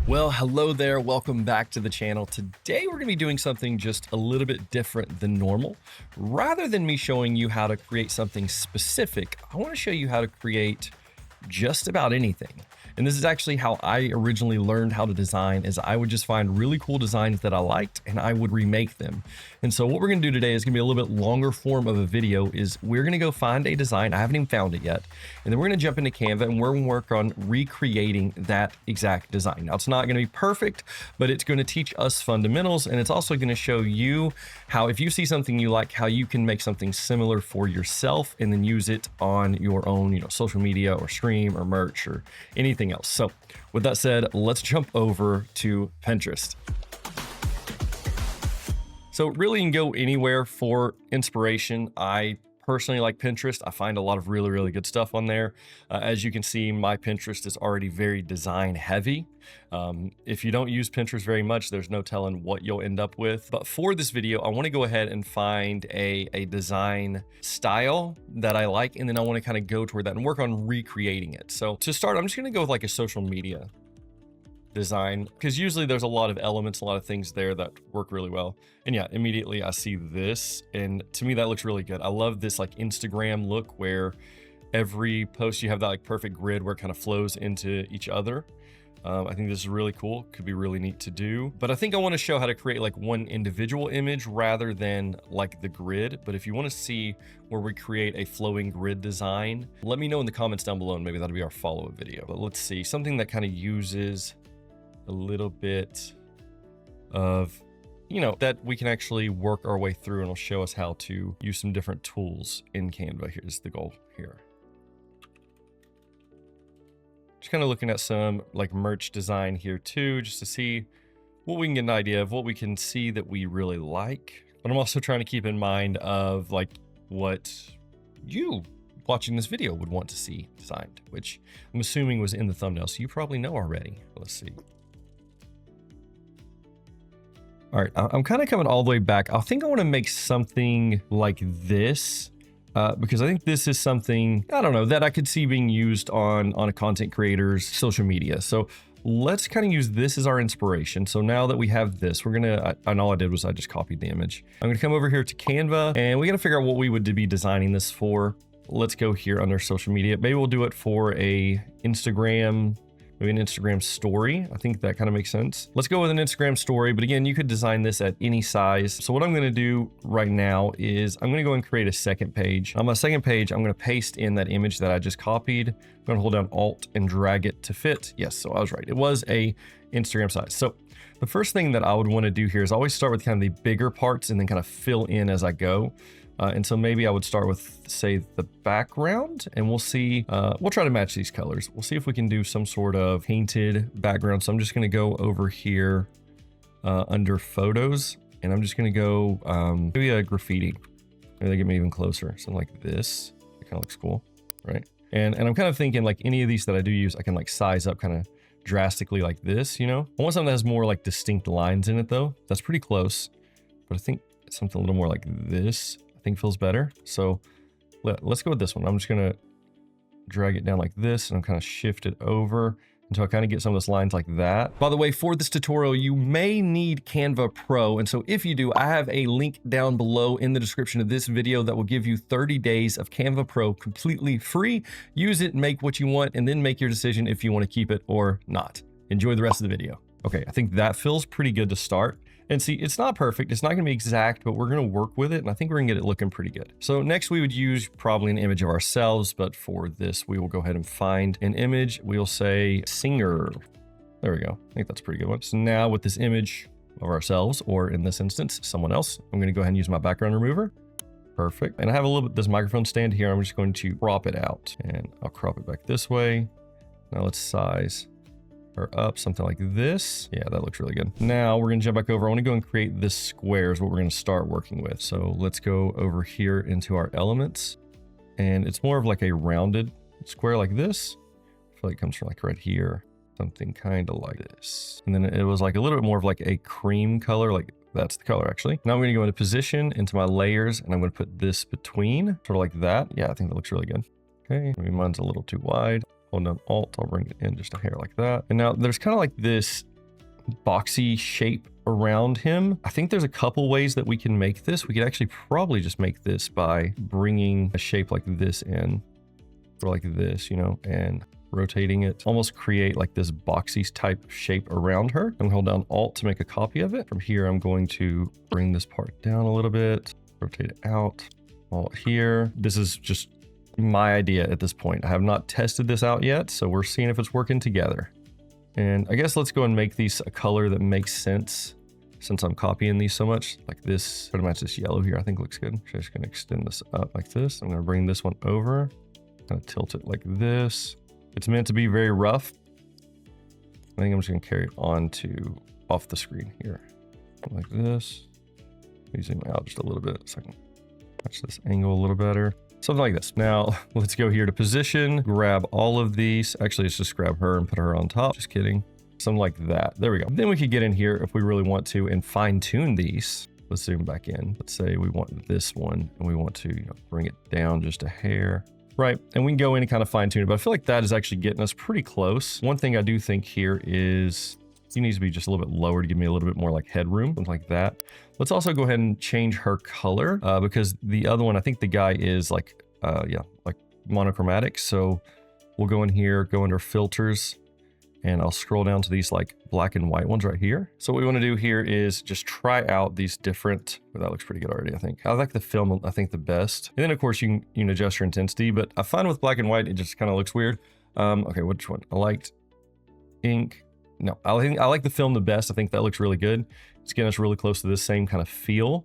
Well, hello there. Welcome back to the channel. Today, we're going to be doing something just a little bit different than normal. Rather than me showing you how to create something specific, I want to show you how to create just about anything. And this is actually how I originally learned how to design, is I would just find really cool designs that I liked and I would remake them. And so what we're going to do today is going to be a little bit longer form of a video. Is we're going to go find a design. I haven't even found it yet. And then we're going to jump into Canva and we're going to work on recreating that exact design. Now, it's not going to be perfect, but it's going to teach us fundamentals. And it's also going to show you how, if you see something you like, how you can make something similar for yourself and then use it on your own, social media or stream or merch or anything else. So with that said, let's jump over to Pinterest. So really, you can go anywhere for inspiration. I personally like Pinterest. I find a lot of really good stuff on there. As you can see, my Pinterest is already very design heavy. If you don't use Pinterest very much, there's no telling what you'll end up with. But for this video, I want to go ahead and find a design style that I like, and then I want to kind of go toward that and work on recreating it. So to start, I'm just going to go with like a social media design, because usually there's a lot of elements, a lot of things there that work really well. And yeah, immediately I see this, and to me that looks really good. I love this like Instagram look where every post you have that like perfect grid where it kind of flows into each other. I think this is really cool. Could be really neat to do. But I think I want to show how to create like one individual image rather than like the grid. But if you want to see where we create a flowing grid design, let me know in the comments down below, and maybe that'll be our follow-up video. But let's see, something that kind of uses a little bit of, that we can actually work our way through, and it'll show us how to use some different tools in Canva. Here's the goal here. Just kind of looking at some like merch design here too, just to see what we can get an idea of, what we can see that we really like. But I'm also trying to keep in mind of like what you watching this video would want to see designed, which I'm assuming was in the thumbnail, so you probably know already. Let's see. All right, I'm kind of coming all the way back. I think I want to make something like this because I think this is something, I don't know, that I could see being used on a content creator's social media. So let's kind of use this as our inspiration. So now that we have this, we're gonna, and all I did was I just copied the image. I'm gonna come over here to Canva, and we gotta figure out what we would be designing this for. Let's go here under social media. Maybe we'll do it for a Instagram, maybe an Instagram story. I think that kind of makes sense. Let's go with an Instagram story, but again, you could design this at any size. So what I'm going to do right now is I'm going to go and create a second page. On my second page, I'm going to paste in that image that I just copied. I'm going to hold down Alt and drag it to fit. Yes, so I was right. It was a Instagram size. So the first thing that I would want to do here is always start with kind of the bigger parts and then kind of fill in as I go. And so maybe I would start with, say, the background, and we'll see, we'll try to match these colors. We'll see if we can do some sort of painted background. So I'm just going to go over here under photos, and I'm just going to go maybe a graffiti. Maybe they get me even closer. Something like this. It kind of looks cool, right? And I'm kind of thinking like any of these that I do use, I can like size up kind of drastically like this, I want something that has more like distinct lines in it though. That's pretty close, but I think something a little more like this think feels better. So let's go with this one. I'm just gonna drag it down like this, and I'm kind of shift it over until I kind of get some of those lines like that. By the way, for this tutorial, you may need Canva Pro. And so if you do, I have a link down below in the description of this video that will give you 30 days of Canva Pro completely free. Use it, make what you want, and then make your decision if you want to keep it or not. Enjoy the rest of the video. Okay, I think that feels pretty good to start. And see, it's not perfect, it's not gonna be exact, but we're gonna work with it, and I think we're gonna get it looking pretty good. So next we would use probably an image of ourselves, but for this, we will go ahead and find an image. We'll say singer. There we go. I think that's a pretty good one. So now with this image of ourselves, or in this instance, someone else, I'm gonna go ahead and use my background remover. Perfect. And I have a little bit, this microphone stand here, I'm just going to crop it out, and I'll crop it back this way. Now let's size or up something like this. Yeah, that looks really good. Now we're gonna jump back over. I wanna go and create this square is what we're gonna start working with. So let's go over here into our elements, and it's more of like a rounded square like this. I feel like it comes from like right here, something kind of like this. And then it was like a little bit more of like a cream color, like that's the color actually. Now I'm gonna go into position, into my layers, and I'm gonna put this between, sort of like that. Yeah, I think that looks really good. Okay, maybe mine's a little too wide. Hold down Alt, I'll bring it in just a hair like that. And now there's kind of like this boxy shape around him. I think there's a couple ways that we can make this. We could actually probably just make this by bringing a shape like this in, or like this, you know, and rotating it, almost create like this boxy type shape around her. I'm gonna hold down Alt to make a copy of it. From here, I'm going to bring this part down a little bit, rotate it out, Alt here. This is just my idea at this point. I have not tested this out yet, so we're seeing if it's working together. And I guess let's go and make these a color that makes sense since I'm copying these so much. Like this, pretty much this yellow here, I think looks good. So I'm just gonna extend this up like this. I'm gonna bring this one over, kind of tilt it like this. It's meant to be very rough. I think I'm just gonna carry it on to off the screen here. Like this. Let me zoom out just a little bit so I can touch this angle a little better. Something like this. Now, let's go here to position, grab all of these. Actually, let's just grab her and put her on top. Just kidding. Something like that. There we go. Then we could get in here if we really want to and fine tune these. Let's zoom back in. Let's say we want this one and we want to, you know, bring it down just a hair. Right, and we can go in and kind of fine tune it, but I feel like that is actually getting us pretty close. One thing I do think here is he needs to be just a little bit lower to give me a little bit more like headroom, something like that. Let's also go ahead and change her color because the other one, I think the guy is like, yeah, like monochromatic. So we'll go in here, go under filters, and I'll scroll down to these like black and white ones right here. So what we want to do here is just try out these different, well, that looks pretty good already, I think. I like the film, I think the best. And then of course you can adjust your intensity, but I find with black and white, it just kind of looks weird. Okay, which one? I liked ink. No, I like the film the best. I think that looks really good. It's getting us really close to this same kind of feel.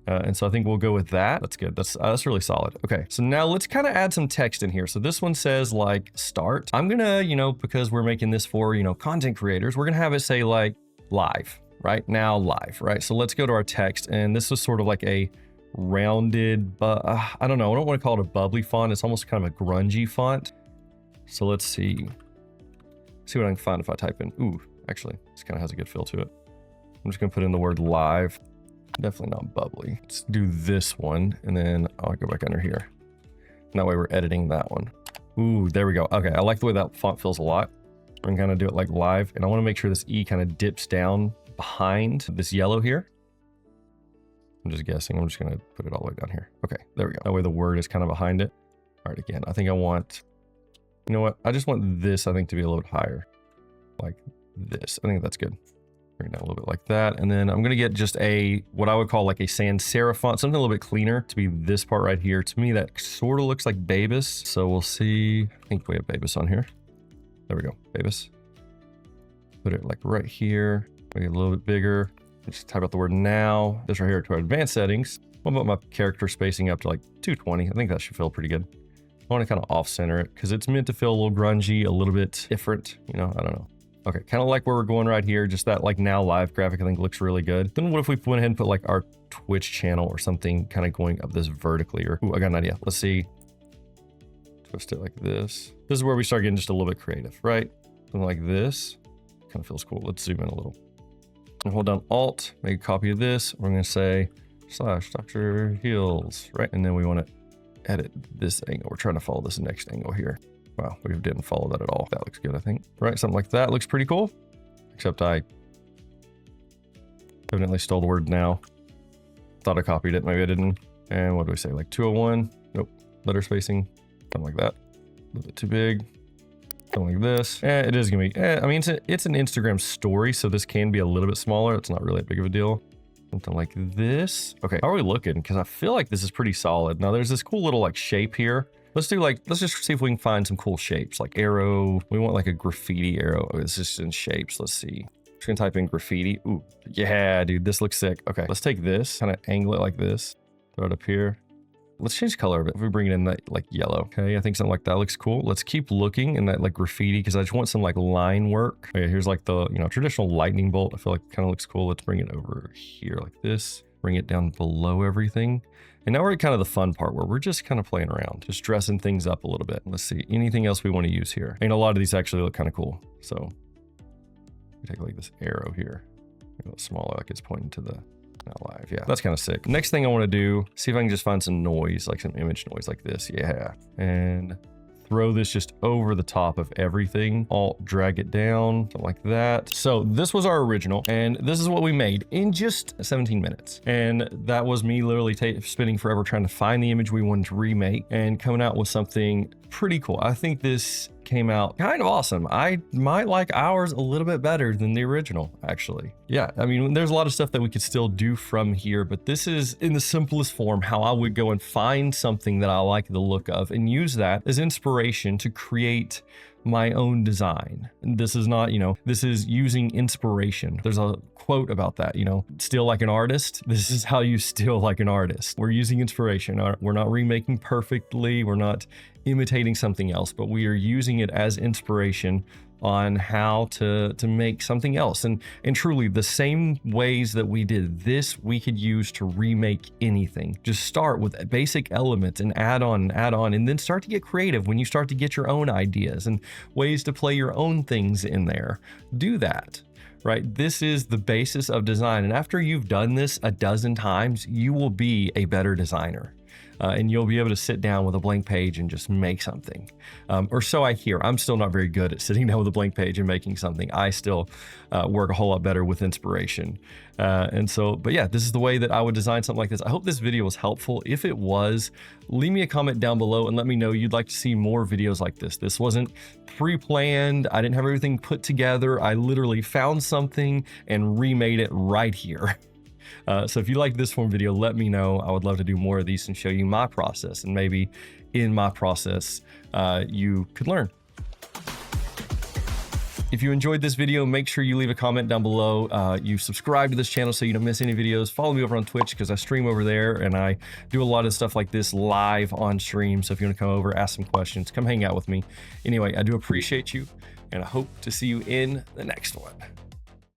And so I think we'll go with that. That's good. That's really solid. Okay, so now let's kind of add some text in here. So this one says like start. I'm gonna, you know, because we're making this for, you know, content creators, we're gonna have it say like live, right? Now live, right? So let's go to our text. And this is sort of like a rounded, but I don't know. I don't want to call it a bubbly font. It's almost kind of a grungy font. So let's see what I can find if I type in. Ooh, actually, this kind of has a good feel to it. I'm just gonna put in the word live. Definitely not bubbly. Let's do this one, and then I'll go back under here. And that way we're editing that one. Ooh, there we go. Okay, I like the way that font feels a lot. I'm gonna do it like live, and I want to make sure this E kind of dips down behind this yellow here. I'm just guessing. I'm just gonna put it all the way down here. Okay, there we go. That way the word is kind of behind it. All right, again, I think I want, you know what? I just want this, I think, to be a little bit higher. Like this. I think that's good. Bring it down a little bit like that. And then I'm going to get just a, what I would call like a sans serif font, something a little bit cleaner to be this part right here. To me, that sort of looks like Babus. So we'll see. I think we have Babus on here. There we go. Babus. Put it like right here. Make it a little bit bigger. Just type out the word now. This right here to our advanced settings. What about my character spacing up to like 220? I think that should feel pretty good. I want to kind of off center it because it's meant to feel a little grungy, a little bit different. You know, I don't know. Okay, kind of like where we're going right here, just that like now live graphic I think looks really good. Then what if we went ahead and put like our Twitch channel or something kind of going up this vertically, or, ooh, I got an idea. Let's see. Twist it like this. This is where we start getting just a little bit creative, right? Something like this. Kind of feels cool. Let's zoom in a little. And hold down Alt, make a copy of this. We're gonna say / Dr. Heels, right? And then we want to edit this angle. We're trying to follow this next angle here. Wow, we didn't follow that at all. That looks good, I think. Right, something like that looks pretty cool. Except I evidently stole the word now. Thought I copied it, maybe I didn't. And what do we say, like 201? Nope, letter spacing, something like that. A little bit too big. Something like this. It is gonna be, I mean, it's an Instagram story, so this can be a little bit smaller. It's not really a big of a deal. Something like this. Okay, how are we looking? Because I feel like this is pretty solid. Now there's this cool little like shape here. Let's just see if we can find some cool shapes, like arrow. We want like a graffiti arrow. Oh, it's just in shapes. Let's see. Just gonna type in graffiti. Ooh, yeah, dude, this looks sick. Okay, let's take this, kind of angle it like this. Throw it up here. Let's change color of it. If we bring it in that like yellow. Okay, I think something like that looks cool. Let's keep looking in that like graffiti because I just want some like line work. Okay, here's like the, you know, traditional lightning bolt. I feel like it kind of looks cool. Let's bring it over here like this. Bring it down below everything. And now we're at kind of the fun part where we're just kind of playing around, just dressing things up a little bit. Let's see, anything else we want to use here? And a lot of these actually look kind of cool. So we take like this arrow here, a little smaller, like it's pointing to the not live. Yeah, that's kind of sick. Next thing I want to do, see if I can just find some noise, like some image noise like this. Yeah. And throw this just over the top of everything. Alt drag it down, something like that. So this was our original, and this is what we made in just 17 minutes. And that was me literally spending forever trying to find the image we wanted to remake and coming out with something pretty cool. I think this came out kind of awesome. I might like ours a little bit better than the original, actually. Yeah, I mean, there's a lot of stuff that we could still do from here, but this is in the simplest form how I would go and find something that I like the look of and use that as inspiration to create my own design. And this is not, this is using inspiration. There's a quote about that, steal like an artist. This is how you steal like an artist. We're using inspiration. We're not remaking perfectly. We're not imitating something else, but we are using it as inspiration on how to make something else. And truly the same ways that we did this, we could use to remake anything. Just start with basic elements and add on, and then start to get creative when you start to get your own ideas and ways to play your own things in there. Do that. Right? This is the basis of design. And after you've done this a dozen times, you will be a better designer. And you'll be able to sit down with a blank page and just make something. Or so I hear. I'm still not very good at sitting down with a blank page and making something. I still work a whole lot better with inspiration. But yeah, this is the way that I would design something like this. I hope this video was helpful. If it was, leave me a comment down below and let me know you'd like to see more videos like this. This wasn't pre-planned. I didn't have everything put together. I literally found something and remade it right here. So if you like this form video, let me know. I would love to do more of these and show you my process, and maybe in my process, you could learn. If you enjoyed this video, make sure you leave a comment down below. You subscribe to this channel so you don't miss any videos. Follow me over on Twitch because I stream over there and I do a lot of stuff like this live on stream. So if you want to come over, ask some questions, come hang out with me. Anyway, I do appreciate you and I hope to see you in the next one.